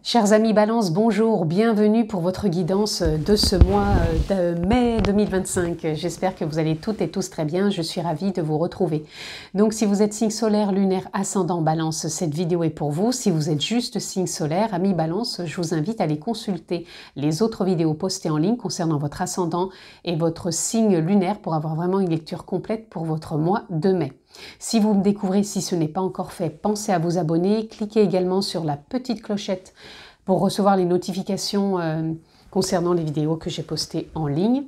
Chers amis Balance, bonjour, bienvenue pour votre guidance de ce mois de mai 2025. J'espère que vous allez toutes et tous très bien, je suis ravie de vous retrouver. Donc si vous êtes signe solaire, lunaire, ascendant Balance, cette vidéo est pour vous. Si vous êtes juste signe solaire, amis Balance, je vous invite à aller consulter les autres vidéos postées en ligne concernant votre ascendant et votre signe lunaire pour avoir vraiment une lecture complète pour votre mois de mai. Si vous me découvrez, si ce n'est pas encore fait, pensez à vous abonner. Cliquez également sur la petite clochette pour recevoir les notifications concernant les vidéos que j'ai postées en ligne.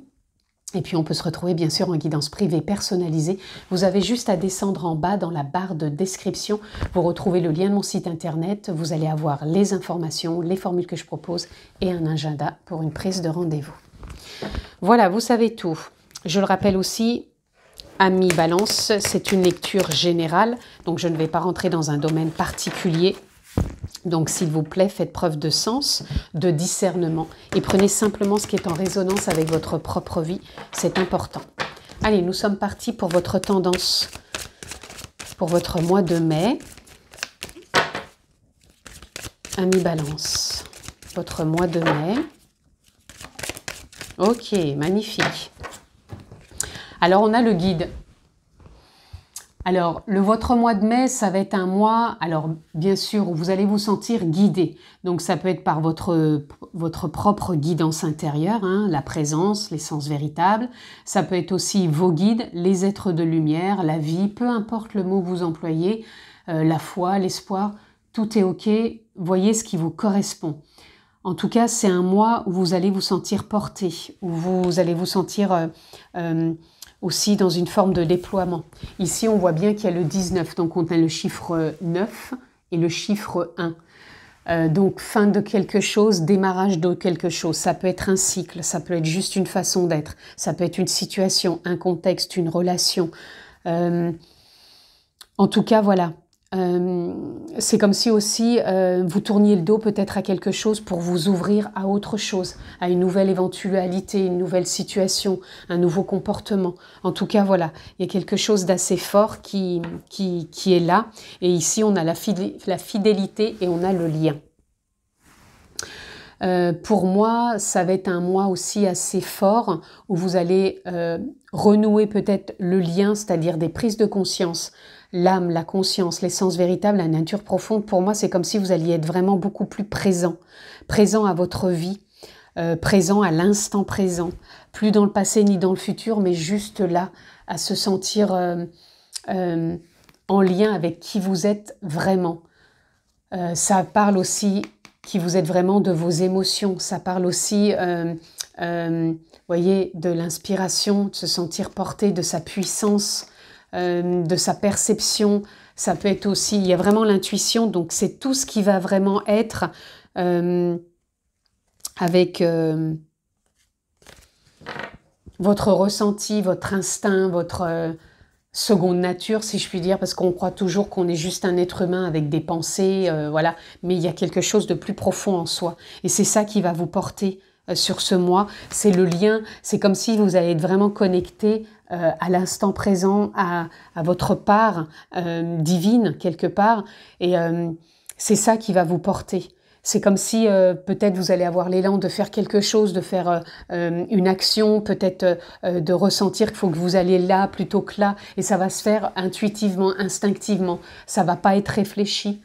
Et puis on peut se retrouver bien sûr en guidance privée personnalisée. Vous avez juste à descendre en bas dans la barre de description. Vous retrouvez le lien de mon site internet. Vous allez avoir les informations, les formules que je propose et un agenda pour une prise de rendez-vous. Voilà, vous savez tout. Je le rappelle aussi, amis Balance, c'est une lecture générale, donc je ne vais pas rentrer dans un domaine particulier. Donc s'il vous plaît, faites preuve de sens, de discernement et prenez simplement ce qui est en résonance avec votre propre vie, c'est important. Allez, nous sommes partis pour votre tendance, pour votre mois de mai. Amis Balance, votre mois de mai. Ok, magnifique. Alors, on a le guide. Alors, votre mois de mai, ça va être un mois, alors bien sûr, où vous allez vous sentir guidé. Donc, ça peut être par votre propre guidance intérieure, hein, la présence, l'essence véritable. Ça peut être aussi vos guides, les êtres de lumière, la vie, peu importe le mot que vous employez, la foi, l'espoir, tout est OK. Voyez ce qui vous correspond. En tout cas, c'est un mois où vous allez vous sentir porté, où vous allez vous sentir aussi dans une forme de déploiement. Ici, on voit bien qu'il y a le 19, donc on a le chiffre 9 et le chiffre 1. Donc, fin de quelque chose, démarrage de quelque chose. Ça peut être un cycle, ça peut être juste une façon d'être, ça peut être une situation, un contexte, une relation. En tout cas, voilà. C'est comme si aussi vous tourniez le dos peut-être à quelque chose pour vous ouvrir à autre chose, à une nouvelle éventualité, une nouvelle situation, un nouveau comportement. En tout cas, voilà, il y a quelque chose d'assez fort qui est là. Et ici, on a la fidélité et on a le lien. Pour moi, ça va être un mois aussi assez fort où vous allez renouer peut-être le lien, c'est-à-dire des prises de conscience. L'âme, la conscience, l'essence véritable, la nature profonde, pour moi, c'est comme si vous alliez être vraiment beaucoup plus présent. Présent à votre vie, présent à l'instant présent. Plus dans le passé ni dans le futur, mais juste là, à se sentir en lien avec qui vous êtes vraiment. Ça parle aussi qui vous êtes vraiment de vos émotions. Ça parle aussi, voyez, de l'inspiration, de se sentir porté, de sa puissance, de sa perception. Ça peut être aussi, il y a vraiment l'intuition, donc c'est tout ce qui va vraiment être avec votre ressenti, votre instinct, votre seconde nature, si je puis dire, parce qu'on croit toujours qu'on est juste un être humain avec des pensées, voilà, mais il y a quelque chose de plus profond en soi. Et c'est ça qui va vous porter sur ce mois, c'est le lien, c'est comme si vous allez être vraiment connecté à l'instant présent, à votre part divine quelque part, et c'est ça qui va vous porter. C'est comme si peut-être vous allez avoir l'élan de faire quelque chose, de faire une action, peut-être de ressentir qu'il faut que vous alliez là plutôt que là, et ça va se faire intuitivement, instinctivement, ça va pas être réfléchi.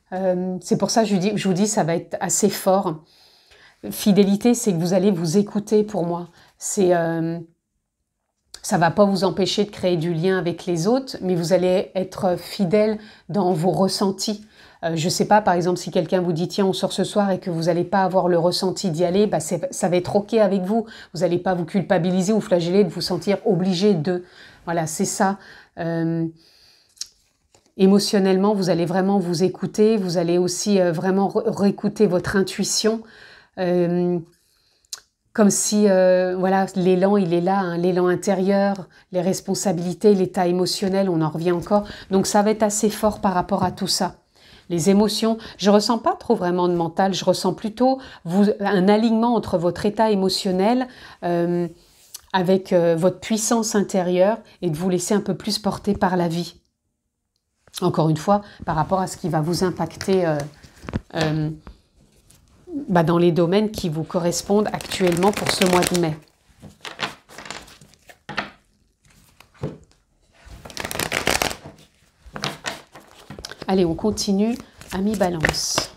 C'est pour ça que je vous dis ça va être assez fort. Fidélité, c'est que vous allez vous écouter pour moi. Ça va pas vous empêcher de créer du lien avec les autres, mais vous allez être fidèle dans vos ressentis. Je sais pas, par exemple, si quelqu'un vous dit « Tiens, on sort ce soir » et que vous n'allez pas avoir le ressenti d'y aller, bah ça va être OK avec vous. Vous n'allez pas vous culpabiliser ou flageller de vous sentir obligé de. Voilà, c'est ça. Émotionnellement, vous allez vraiment vous écouter. Vous allez aussi vraiment réécouter votre intuition. Comme si, voilà, l'élan, il est là, hein, l'élan intérieur, les responsabilités, l'état émotionnel, on en revient encore. Donc, ça va être assez fort par rapport à tout ça. Les émotions, je ressens pas trop vraiment de mental, je ressens plutôt un alignement entre votre état émotionnel avec votre puissance intérieure et de vous laisser un peu plus porter par la vie. Encore une fois, par rapport à ce qui va vous impacter dans les domaines qui vous correspondent actuellement pour ce mois de mai. Allez, on continue, amis Balance.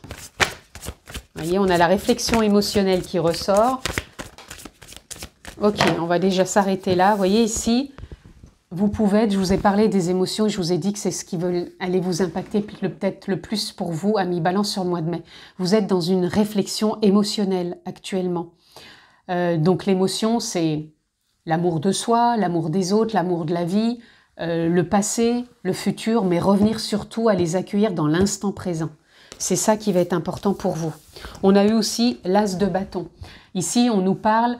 Vous voyez, on a la réflexion émotionnelle qui ressort. Ok, on va déjà s'arrêter là. Vous voyez ici, vous pouvez être, je vous ai parlé des émotions, je vous ai dit que c'est ce qui veut aller vous impacter peut-être le plus pour vous, amis Balance, sur le mois de mai. Vous êtes dans une réflexion émotionnelle actuellement. Donc l'émotion, c'est l'amour de soi, l'amour des autres, l'amour de la vie, le passé, le futur, mais revenir surtout à les accueillir dans l'instant présent. C'est ça qui va être important pour vous. On a eu aussi l'as de bâton. Ici, on nous parle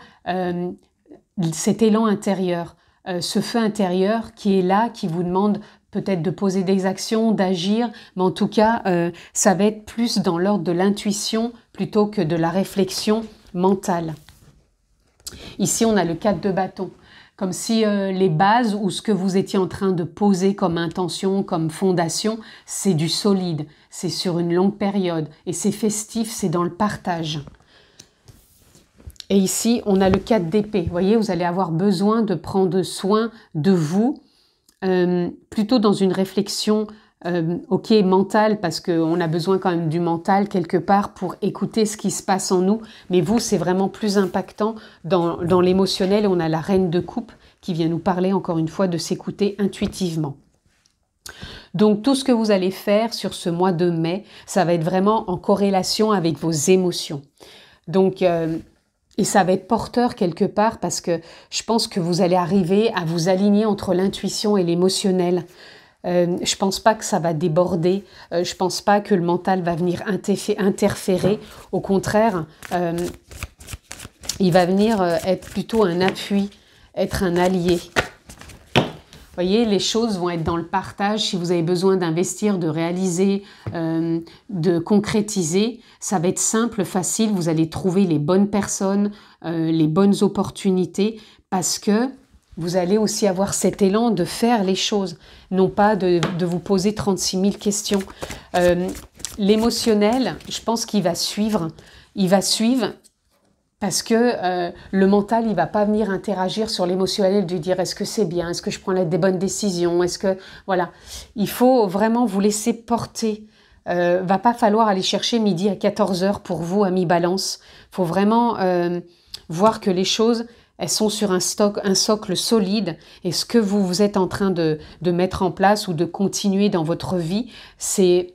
cet élan intérieur, ce feu intérieur qui est là, qui vous demande peut-être de poser des actions, d'agir, mais en tout cas, ça va être plus dans l'ordre de l'intuition plutôt que de la réflexion mentale. Ici, on a le 4 de bâton. Comme si les bases ou ce que vous étiez en train de poser comme intention, comme fondation, c'est du solide, c'est sur une longue période et c'est festif, c'est dans le partage. Et ici, on a le 4 d'épée. Vous voyez, vous allez avoir besoin de prendre soin de vous, plutôt dans une réflexion ok, mentale, parce qu'on a besoin quand même du mental quelque part pour écouter ce qui se passe en nous. Mais vous, c'est vraiment plus impactant dans l'émotionnel. On a la reine de coupe qui vient nous parler encore une fois de s'écouter intuitivement. Donc tout ce que vous allez faire sur ce mois de mai, ça va être vraiment en corrélation avec vos émotions. Donc, et ça va être porteur quelque part parce que je pense que vous allez arriver à vous aligner entre l'intuition et l'émotionnel. Je pense pas que ça va déborder, je pense pas que le mental va venir interférer. Au contraire, il va venir être plutôt un appui, être un allié. Vous voyez, les choses vont être dans le partage. Si vous avez besoin d'investir, de réaliser, de concrétiser, ça va être simple, facile. Vous allez trouver les bonnes personnes, les bonnes opportunités parce que vous allez aussi avoir cet élan de faire les choses, non pas de vous poser 36 000 questions. L'émotionnel, je pense qu'il va suivre. Il va suivre parce que le mental, il ne va pas venir interagir sur l'émotionnel, de dire est-ce que c'est bien, est-ce que je prends des bonnes décisions, est-ce que... Voilà, il faut vraiment vous laisser porter. Va pas falloir aller chercher midi à 14 h pour vous, amis Balance. Il faut vraiment voir que les choses... Elles sont sur un socle solide et ce que vous êtes en train de mettre en place ou de continuer dans votre vie, c'est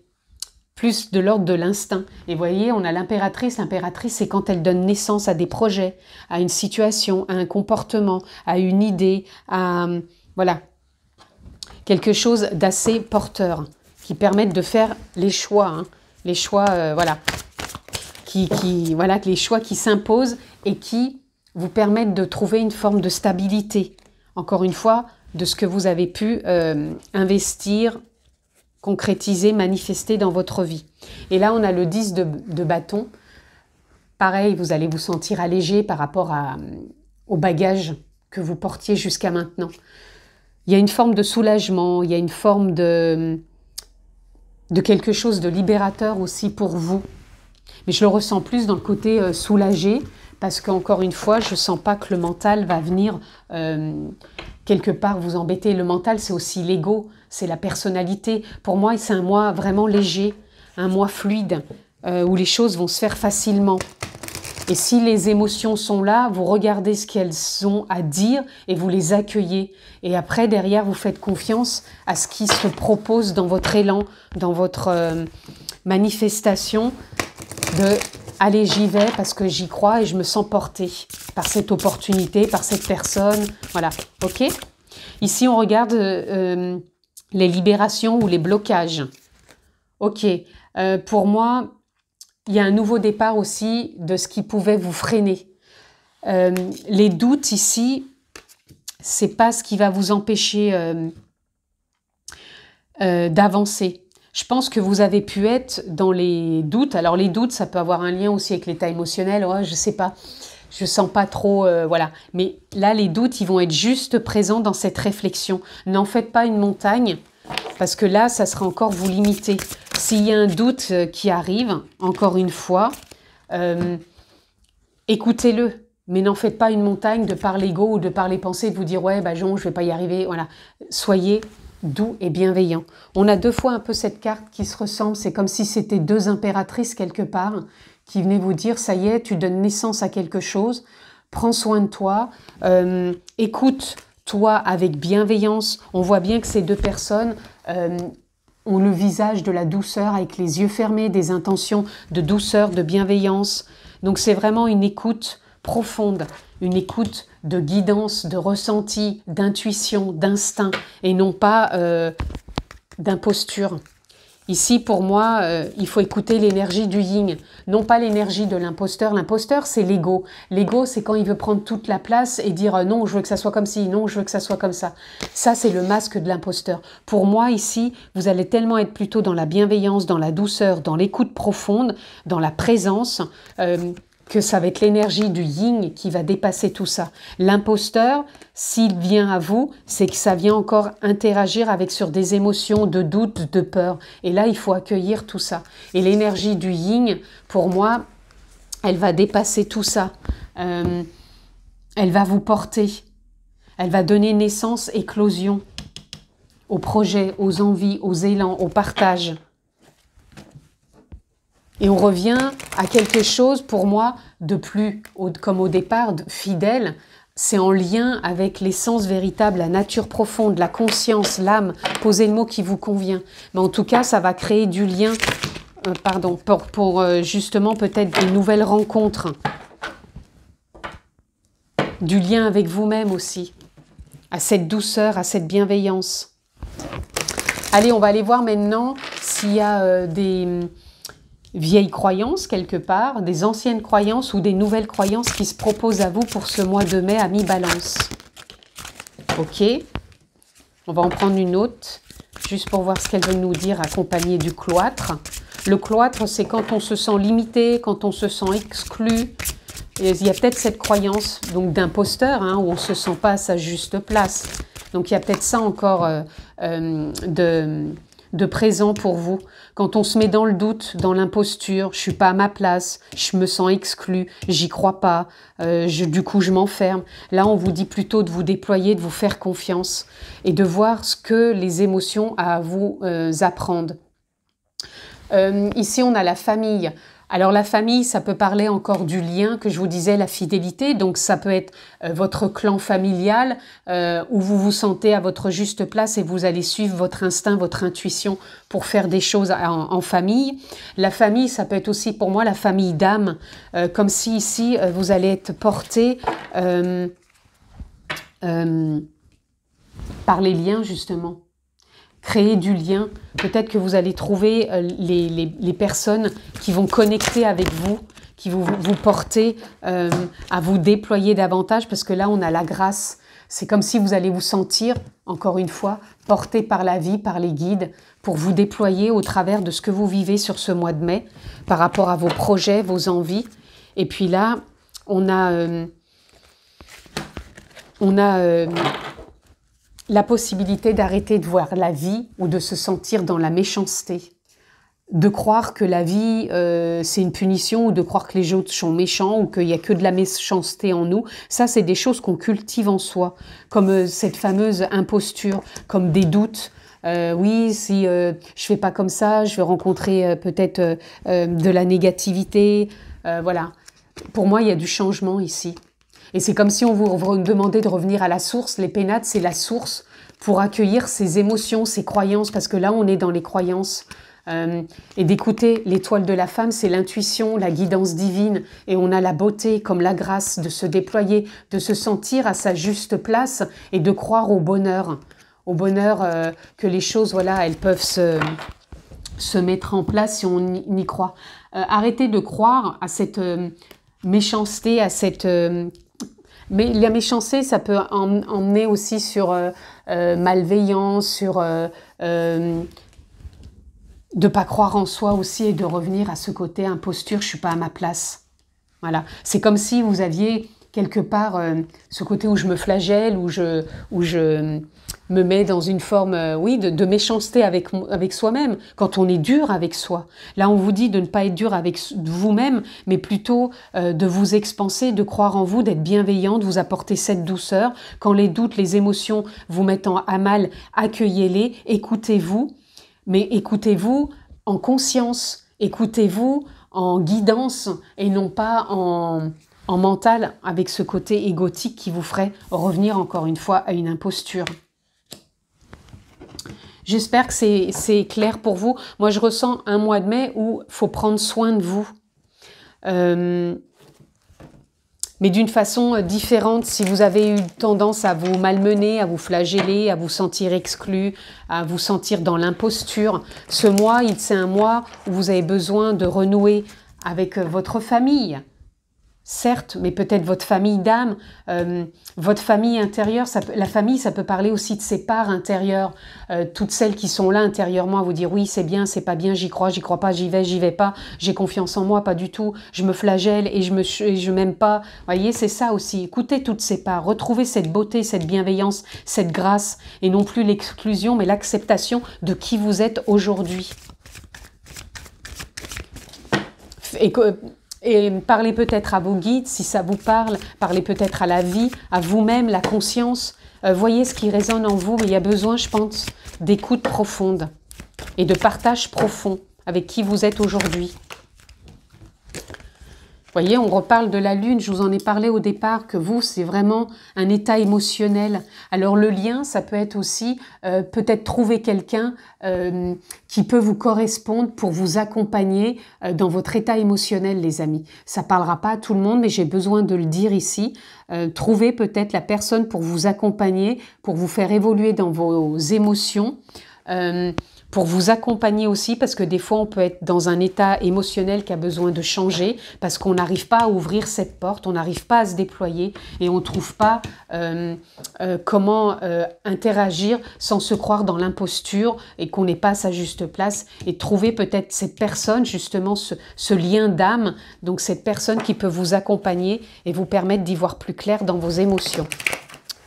plus de l'ordre de l'instinct. Et vous voyez, on a l'impératrice. L'impératrice, c'est quand elle donne naissance à des projets, à une situation, à un comportement, à une idée, à voilà, quelque chose d'assez porteur qui permette de faire les choix. Hein, les choix, voilà, les choix qui s'imposent et qui vous permettre de trouver une forme de stabilité, encore une fois, de ce que vous avez pu investir, concrétiser, manifester dans votre vie. Et là, on a le 10 de bâton. Pareil, vous allez vous sentir allégé par rapport au bagage que vous portiez jusqu'à maintenant. Il y a une forme de soulagement, il y a une forme de quelque chose de libérateur aussi pour vous. Mais je le ressens plus dans le côté soulagé, parce qu'encore une fois, je ne sens pas que le mental va venir quelque part vous embêter. Le mental, c'est aussi l'ego, c'est la personnalité. Pour moi, c'est un mois vraiment léger, un mois fluide, où les choses vont se faire facilement. Et si les émotions sont là, vous regardez ce qu'elles ont à dire et vous les accueillez. Et après, derrière, vous faites confiance à ce qui se propose dans votre élan, dans votre manifestation de... Allez, j'y vais parce que j'y crois et je me sens portée par cette opportunité, par cette personne. Voilà, ok? Ici, on regarde les libérations ou les blocages. Ok, pour moi, il y a un nouveau départ aussi de ce qui pouvait vous freiner. Les doutes ici, c'est pas ce qui va vous empêcher d'avancer. Je pense que vous avez pu être dans les doutes. Alors les doutes, ça peut avoir un lien aussi avec l'état émotionnel. Ouais, je sais pas, je sens pas trop, voilà. Mais là, les doutes, ils vont être juste présents dans cette réflexion. N'en faites pas une montagne, parce que là, ça sera encore vous limiter. S'il y a un doute qui arrive, encore une fois, Écoutez-le, mais n'en faites pas une montagne de par l'ego ou de par les pensées, de vous dire « ouais, bah non, je vais pas y arriver ». Voilà, soyez doux et bienveillant. On a deux fois un peu cette carte qui se ressemble, c'est comme si c'était deux impératrices quelque part qui venaient vous dire « ça y est, tu donnes naissance à quelque chose, prends soin de toi, écoute-toi avec bienveillance ». On voit bien que ces deux personnes ont le visage de la douceur avec les yeux fermés, des intentions de douceur, de bienveillance. Donc c'est vraiment une écoute profonde, une écoute de guidance, de ressenti, d'intuition, d'instinct et non pas d'imposture. Ici, pour moi, il faut écouter l'énergie du yin, non pas l'énergie de l'imposteur. L'imposteur, c'est l'ego. L'ego, c'est quand il veut prendre toute la place et dire non, je veux que ça soit comme ci, non, je veux que ça soit comme ça. Ça, c'est le masque de l'imposteur. Pour moi, ici, vous allez tellement être plutôt dans la bienveillance, dans la douceur, dans l'écoute profonde, dans la présence, que ça va être l'énergie du yin qui va dépasser tout ça. L'imposteur, s'il vient à vous, c'est que ça vient encore interagir avec sur des émotions de doute, de peur. Et là, il faut accueillir tout ça. Et l'énergie du yin, pour moi, elle va dépasser tout ça. Elle va vous porter. Elle va donner naissance, éclosion aux projets, aux envies, aux élans, au partage. Et on revient à quelque chose, pour moi, de plus, comme au départ, fidèle. C'est en lien avec l'essence véritable, la nature profonde, la conscience, l'âme. Posez le mot qui vous convient. Mais en tout cas, ça va créer du lien, pour justement peut-être des nouvelles rencontres. Du lien avec vous-même aussi. À cette douceur, à cette bienveillance. Allez, on va aller voir maintenant s'il y a des vieilles croyances quelque part, des anciennes croyances ou des nouvelles croyances qui se proposent à vous pour ce mois de mai à mi-balance. Ok, on va en prendre une autre, juste pour voir ce qu'elle veut nous dire, accompagnée du cloître. Le cloître, c'est quand on se sent limité, quand on se sent exclu. Et il y a peut-être cette croyance donc d'imposteur, où on ne se sent pas à sa juste place. Donc il y a peut-être ça encore de présent pour vous. Quand on se met dans le doute, dans l'imposture, je suis pas à ma place, je me sens exclu, j'y crois pas, du coup je m'enferme. Là, on vous dit plutôt de vous déployer, de vous faire confiance et de voir ce que les émotions à vous apprendre. Ici, on a la famille. Alors la famille, ça peut parler encore du lien que je vous disais, la fidélité. Donc ça peut être votre clan familial où vous vous sentez à votre juste place et vous allez suivre votre instinct, votre intuition pour faire des choses en famille. La famille, ça peut être aussi pour moi la famille d'âme, comme si ici vous allez être porté par les liens justement. Créer du lien. Peut-être que vous allez trouver les personnes qui vont connecter avec vous, qui vont vous porter à vous déployer davantage, parce que là, on a la grâce. C'est comme si vous allez vous sentir, encore une fois, porté par la vie, par les guides, pour vous déployer au travers de ce que vous vivez sur ce mois de mai, par rapport à vos projets, vos envies. Et puis là, on a la possibilité d'arrêter de voir la vie ou de se sentir dans la méchanceté. De croire que la vie, c'est une punition, ou de croire que les autres sont méchants, ou qu'il n'y a que de la méchanceté en nous. Ça, c'est des choses qu'on cultive en soi, comme cette fameuse imposture, comme des doutes. Oui, si je fais pas comme ça, je vais rencontrer peut-être de la négativité. Voilà. Pour moi, il y a du changement ici. Et c'est comme si on vous demandait de revenir à la source. Les pénates, c'est la source pour accueillir ces émotions, ces croyances, parce que là, on est dans les croyances. Et d'écouter l'étoile de la femme, c'est l'intuition, la guidance divine. Et on a la beauté comme la grâce de se déployer, de se sentir à sa juste place et de croire au bonheur. Au bonheur que les choses, voilà, elles peuvent se mettre en place si on y croit. Arrêtez de croire à cette méchanceté, à cette... mais la méchanceté, ça peut emmener aussi sur malveillance, sur de pas croire en soi aussi et de revenir à ce côté imposture, je suis pas à ma place. Voilà, c'est comme si vous aviez quelque part ce côté où je me flagelle, où je me mets dans une forme, oui, de méchanceté avec soi-même, quand on est dur avec soi. Là, on vous dit de ne pas être dur avec vous-même, mais plutôt de vous expanser, de croire en vous, d'être bienveillant, de vous apporter cette douceur. Quand les doutes, les émotions vous mettent à mal, accueillez-les, écoutez-vous, mais écoutez-vous en conscience, écoutez-vous en guidance et non pas en mental, avec ce côté égotique qui vous ferait revenir encore une fois à une imposture. J'espère que c'est clair pour vous. Moi, je ressens un mois de mai où il faut prendre soin de vous. Mais d'une façon différente. Si vous avez eu tendance à vous malmener, à vous flageller, à vous sentir exclu, à vous sentir dans l'imposture, ce mois, c'est un mois où vous avez besoin de renouer avec votre famille. Certes, mais peut-être votre famille d'âme, votre famille intérieure. La famille, ça peut parler aussi de ses parts intérieures, toutes celles qui sont là intérieurement à vous dire oui, c'est bien, c'est pas bien, j'y crois pas, j'y vais pas, j'ai confiance en moi, pas du tout, je me flagelle et je m'aime pas. Vous voyez, c'est ça aussi. Écoutez toutes ces parts, retrouvez cette beauté, cette bienveillance, cette grâce, et non plus l'exclusion, mais l'acceptation de qui vous êtes aujourd'hui. Et parlez peut-être à vos guides, si ça vous parle, parlez peut-être à la vie, à vous-même, la conscience. Voyez ce qui résonne en vous, mais il y a besoin, je pense, d'écoute profonde et de partage profond avec qui vous êtes aujourd'hui. Vous voyez, on reparle de la lune, je vous en ai parlé au départ, que vous, c'est vraiment un état émotionnel. Alors le lien, ça peut être aussi peut-être trouver quelqu'un qui peut vous correspondre pour vous accompagner dans votre état émotionnel, les amis. Ça parlera pas à tout le monde, mais j'ai besoin de le dire ici. Trouvez peut-être la personne pour vous accompagner, pour vous faire évoluer dans vos émotions, pour vous accompagner aussi, parce que des fois on peut être dans un état émotionnel qui a besoin de changer, parce qu'on n'arrive pas à ouvrir cette porte, on n'arrive pas à se déployer et on ne trouve pas comment interagir sans se croire dans l'imposture et qu'on n'est pas à sa juste place, et trouver peut-être cette personne, justement ce lien d'âme, donc cette personne qui peut vous accompagner et vous permettre d'y voir plus clair dans vos émotions.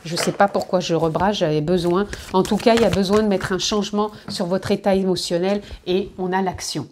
Je ne sais pas pourquoi je rebrage, j'avais besoin. En tout cas, il y a besoin de mettre un changement sur votre état émotionnel et on a l'action.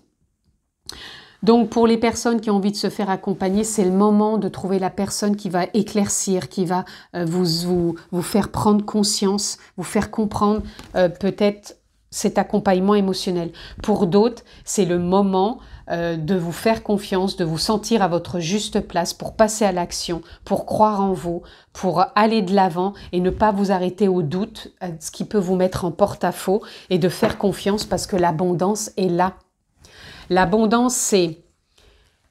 Donc, pour les personnes qui ont envie de se faire accompagner, c'est le moment de trouver la personne qui va éclaircir, qui va vous faire prendre conscience, vous faire comprendre peut-être cet accompagnement émotionnel. Pour d'autres, c'est le moment de vous faire confiance, de vous sentir à votre juste place pour passer à l'action, pour croire en vous, pour aller de l'avant et ne pas vous arrêter au doute, ce qui peut vous mettre en porte-à-faux, et de faire confiance parce que l'abondance est là. L'abondance, c'est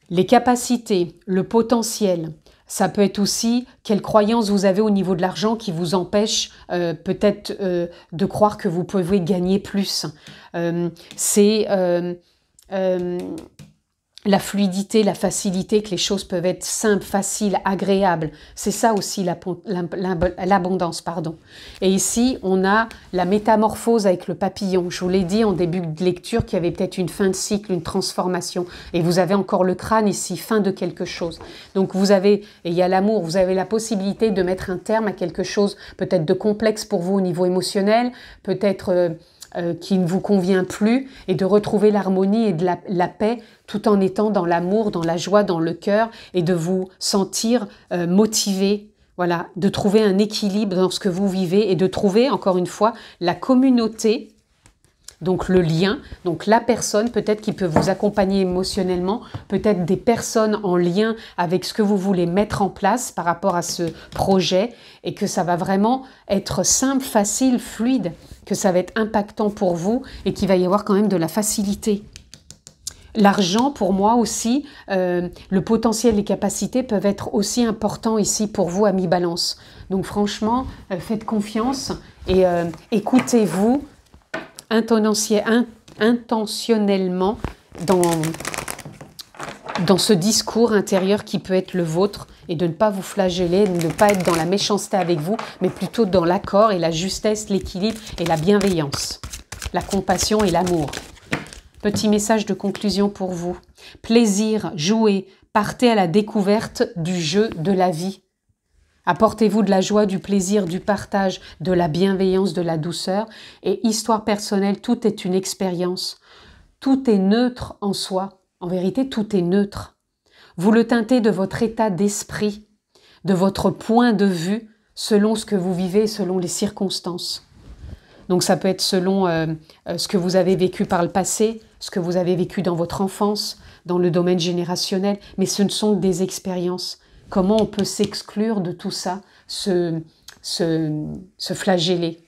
les capacités, le potentiel. Ça peut être aussi quelle croyance vous avez au niveau de l'argent qui vous empêche peut-être de croire que vous pouvez gagner plus. C'est la fluidité, la facilité, que les choses peuvent être simples, faciles, agréables. C'est ça aussi l'abondance, pardon. Et ici, on a la métamorphose avec le papillon. Je vous l'ai dit en début de lecture qu'il y avait peut-être une fin de cycle, une transformation. Et vous avez encore le crâne ici, fin de quelque chose. Donc vous avez, et il y a l'amour, vous avez la possibilité de mettre un terme à quelque chose peut-être de complexe pour vous au niveau émotionnel, peut-être qui ne vous convient plus, et de retrouver l'harmonie et de la paix tout en étant dans l'amour, dans la joie, dans le cœur, et de vous sentir motivé, voilà, de trouver un équilibre dans ce que vous vivez et de trouver, encore une fois, la communauté, donc le lien, donc la personne peut-être qui peut vous accompagner émotionnellement, peut-être des personnes en lien avec ce que vous voulez mettre en place par rapport à ce projet, et que ça va vraiment être simple, facile, fluide, que ça va être impactant pour vous et qu'il va y avoir quand même de la facilité. L'argent, pour moi aussi, le potentiel, les capacités peuvent être aussi importants ici pour vous, amis Balance. Donc franchement, faites confiance et écoutez-vous intentionnellement dans ce discours intérieur qui peut être le vôtre, et de ne pas vous flageller, de ne pas être dans la méchanceté avec vous, mais plutôt dans l'accord et la justesse, l'équilibre et la bienveillance, la compassion et l'amour. Petit message de conclusion pour vous. Plaisir, jouez, partez à la découverte du jeu de la vie. Apportez-vous de la joie, du plaisir, du partage, de la bienveillance, de la douceur. Et histoire personnelle, tout est une expérience. Tout est neutre en soi. En vérité, tout est neutre. Vous le teintez de votre état d'esprit, de votre point de vue, selon ce que vous vivez, selon les circonstances. Donc ça peut être selon ce que vous avez vécu par le passé, ce que vous avez vécu dans votre enfance, dans le domaine générationnel, mais ce ne sont que des expériences. Comment on peut s'exclure de tout ça, se flageller?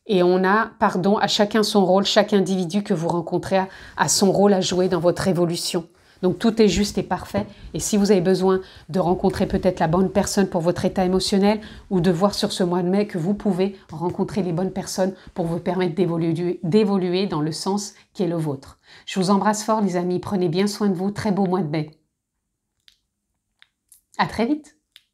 Et on a, pardon, à chacun son rôle, chaque individu que vous rencontrez a son rôle à jouer dans votre évolution. Donc tout est juste et parfait. Et si vous avez besoin de rencontrer peut-être la bonne personne pour votre état émotionnel ou de voir sur ce mois de mai que vous pouvez rencontrer les bonnes personnes pour vous permettre d'évoluer dans le sens qui est le vôtre. Je vous embrasse fort les amis, prenez bien soin de vous, très beau mois de mai. À très vite.